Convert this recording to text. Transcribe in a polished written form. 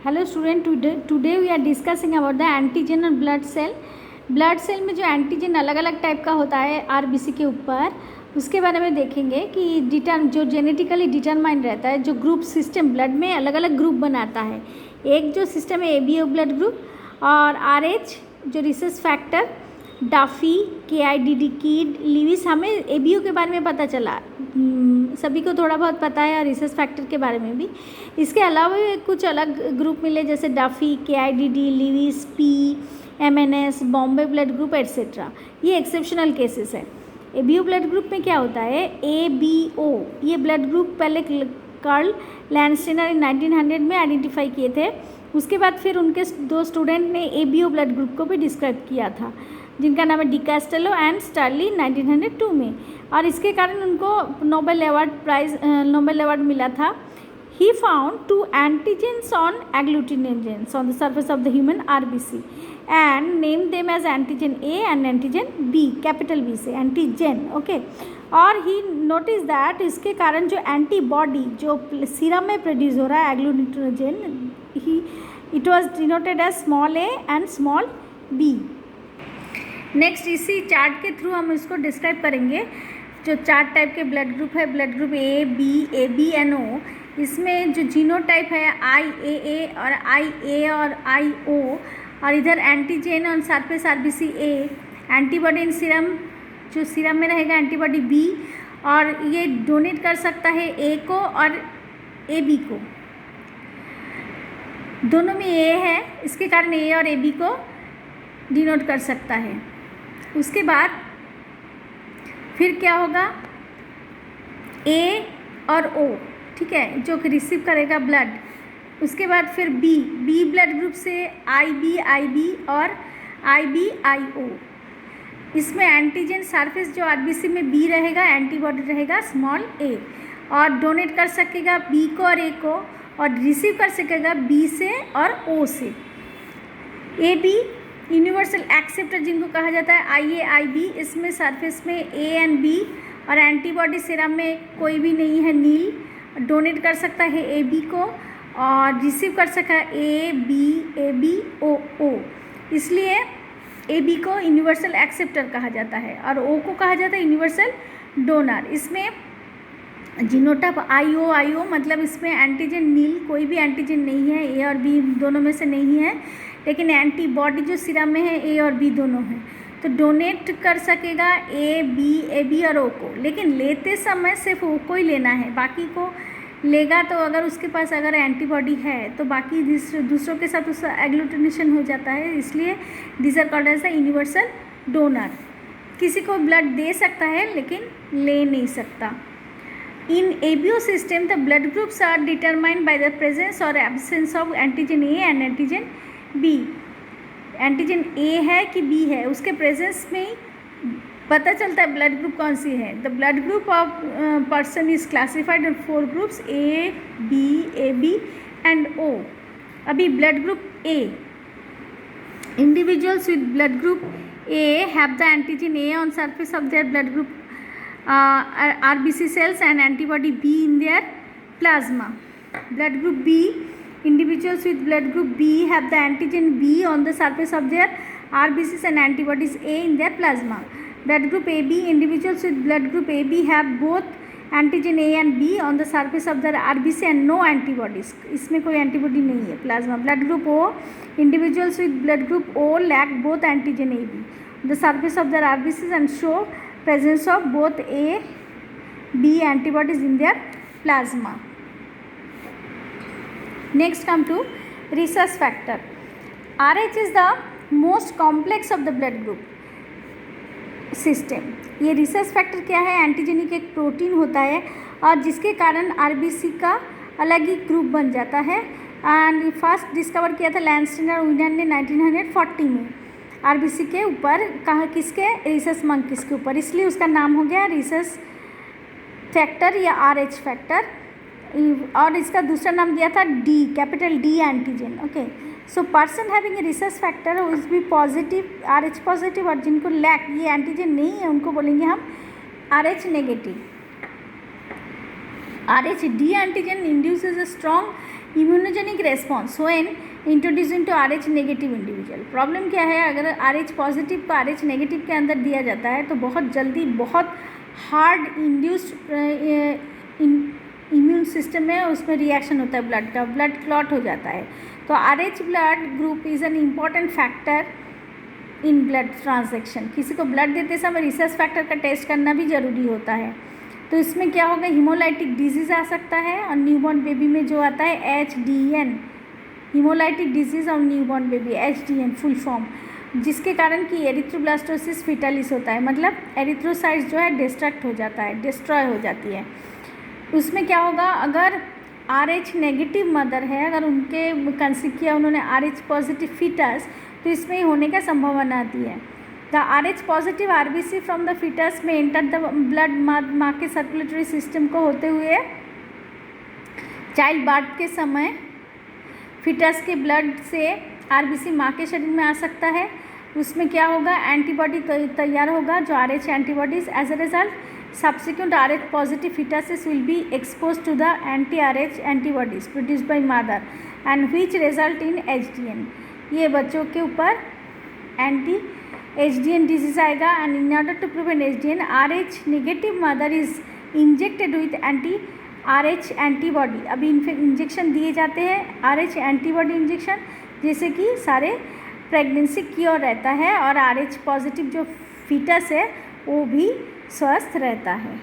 Hello student, today we are discussing about the antigen और blood cell. Blood cell में जो antigen अलग अलग टाइप का होता है आरबीसी के ऊपर, उसके बारे में देखेंगे कि जो जेनेटिकली डिटरमाइंड रहता है, जो ग्रुप सिस्टम ब्लड में अलग अलग ग्रुप बनाता है। एक जो सिस्टम है एबीओ ब्लड ग्रुप, और आरएच जो recess factor, DeFi, केआईडीडी kid, Lewis. हमें एबीओ के बारे में पता चला, सभी को थोड़ा बहुत पता है, और रिसेस फैक्टर के बारे में भी। इसके अलावा भी कुछ अलग ग्रुप मिले, जैसे Duffy, K I D D, Lewis, P, MNS, Bombay blood group etcetera. ये एक्सेप्शनल केसेस है। एबीओ ब्लड ग्रुप में क्या होता है, एबीओ, ये ब्लड ग्रुप पहले कार्ल लैंडस्टेनर इन 1900 में आइडेंटिफाई किए थे। उसके बाद फिर उनके दो स्टूडेंट ने एबीओ ब्लड ग्रुप को भी डिस्क्राइब किया था, जिनका नाम है डी कैस्टेलो एंड स्टार्ली 1902 में, और इसके कारण उनको नोबेल अवार्ड मिला था। He found two antigens on agglutinogens on the surface of the human RBC and named them as antigen A and antigen B, capital B से antigen, okay। और he noticed that इसके कारण जो antibody जो serum में produce हो रहा है agglutinogen, it was denoted as small a and small b। Next इसी चार्ट के थ्रू हम इसको डिस्क्राइब करेंगे। जो चार टाइप के ब्लड ग्रुप है, blood group A B and O, इसमें जो जीनोटाइप है IAA और IA और IO, और इधर antigen on surface RBC A, antibody in serum, जो सीरम में रहेगा एंटीबॉडी B, और ये डोनेट कर सकता है A को और AB को, दोनों में A है, इसके कारण A और AB को डिनोट कर सकता है। उसके बाद फिर क्या होगा, A और O, ठीक है, जो कि रिसीव करेगा ब्लड। उसके बाद फिर बी ब्लड ग्रुप से IB और IBIO। इसमें एंटीजन सरफेस जो आरबीसी में B रहेगा, एंटीबॉडी रहेगा स्मॉल a, और डोनेट कर सकेगा B को और A को, और रिसीव कर सकेगा B से और O से। AB यूनिवर्सल एक्सेप्टर जिनको कहा जाता है IAIB, इसमें सरफेस में A एंड B, और एंटीबॉडी सीरम में कोई भी नहीं है, नील, डोनेट कर सकता है AB को और रिसीव कर सकता है ABO। इसलिए AB को यूनिवर्सल एक्सेप्टर कहा जाता है और O को कहा जाता है यूनिवर्सल डोनर। इसमें जीनोटाइप IO मतलब इसमें एंटीजन नील, कोई भी एंटीजन नहीं है, A और B दोनों में से नहीं है, लेकिन एंटीबॉडी जो सीरम में है A और B दोनों हैं, तो डोनेट कर सकेगा AB और O को, लेकिन लेते समय सिर्फ O को ही लेना है, बाकी को लेगा तो अगर उसके पास अगर एंटीबॉडी है तो बाकी दूसरों के साथ उसका एग्लूटिनेशन हो जाता है। इसलिए this are called as the universal donor. किसी को ब्लड दे सकता है लेकिन ले नहीं सकता। In ABO system the blood groups are determined by the presence और absence of antigen A and antigen B. Antigen A है कि बी है, उसके प्रेजेंस में ही पता चलता है ब्लड ग्रुप कौन सी है। The blood group of person is classified in 4 groups A, B, AB and O। अभी blood group A, individuals with blood group A have the antigen A on surface of their blood group RBC cells and antibody B in their plasma. Blood group B, individuals with blood group B have the antigen B on the surface of their RBCs and antibodies A in their plasma. Blood group AB, individuals with blood group AB have both antigen A and B on the surface of their RBC and no antibodies. इसमें कोई antibody नहीं है plasma. Blood group O, individuals with blood group O lack both antigen AB on the surface of their RBCs and show presence of both A, B antibodies in their plasma. Next come to rhesus factor. RH is the most complex of the blood group system. ये rhesus factor क्या है, antigenic एक protein होता है और जिसके कारण RBC का अलग ही ग्रुप बन जाता है। एंड फर्स्ट डिस्कवर किया था लैंडस्टेनर विलियम ने 1940 में आरबीसी के ऊपर, कहा किसके, रिसस मंकीज के ऊपर, इसलिए उसका नाम हो गया रिसस फैक्टर या RH फैक्टर। और इसका दूसरा नाम दिया था D, capital D antigen, okay. So person having a rhesus factor is भी पॉजिटिव, RH पॉजिटिव, और जिनको लैक ये एंटीजन नहीं है उनको बोलेंगे हम RH negative. RH D antigen induces a strong immunogenic response when introducing to RH negative individual. Problem क्या है, अगर RH पॉजिटिव को RH नेगेटिव के अंदर दिया जाता है तो बहुत जल्दी बहुत हार्ड इंड्यूस्ड इम्यून सिस्टम में उसमें रिएक्शन होता है ब्लड का, ब्लड क्लॉट हो जाता है। तो RH blood group is an important factor in blood transaction. किसी को ब्लड देते समय रिसर्च फैक्टर का टेस्ट करना भी ज़रूरी होता है। तो इसमें क्या होगा, हीमोलाइटिक डिजीज़ आ सकता है और न्यूबॉर्न बेबी में जो आता है HDN, हीमोलाइटिक डिजीज़ और newborn baby HDN full form, जिसके कारण कि एरिथ्रोब्लास्टोसिस फिटालिस होता है, मतलब एरिथ्रोसाइट्स जो है डिस्ट्रक्ट हो जाता है, डिस्ट्रॉय हो जाती है। उसमें क्या होगा, अगर RH नेगेटिव मदर है, अगर उनके कंसीव किया उन्होंने RH पॉजिटिव फीटस, तो इसमें होने का संभावना आती है। The RH positive RBC from the foetus में एंटर द ब्लड, माँ के सर्कुलेटरी सिस्टम को होते हुए चाइल्ड बर्थ के समय फीटस के ब्लड से RBC माँ के शरीर में आ सकता है। उसमें क्या होगा, एंटीबॉडी तैयार होगा जो RH antibodies. As a result subsequent RH positive fetuses will be exposed to the anti-RH antibodies produced by mother and which result in HDN। ये बच्चों के ऊपर एंटी HDN डिजीज़ आएगा। And in order to prevent HDN, RH negative mother is injected with anti-RH antibody. अभी injection दिए जाते हैं RH antibody injection, जैसे कि सारे प्रेगनेंसी क्योर रहता है और RH पॉजिटिव जो फीटस है वो भी स्वस्थ रहता है।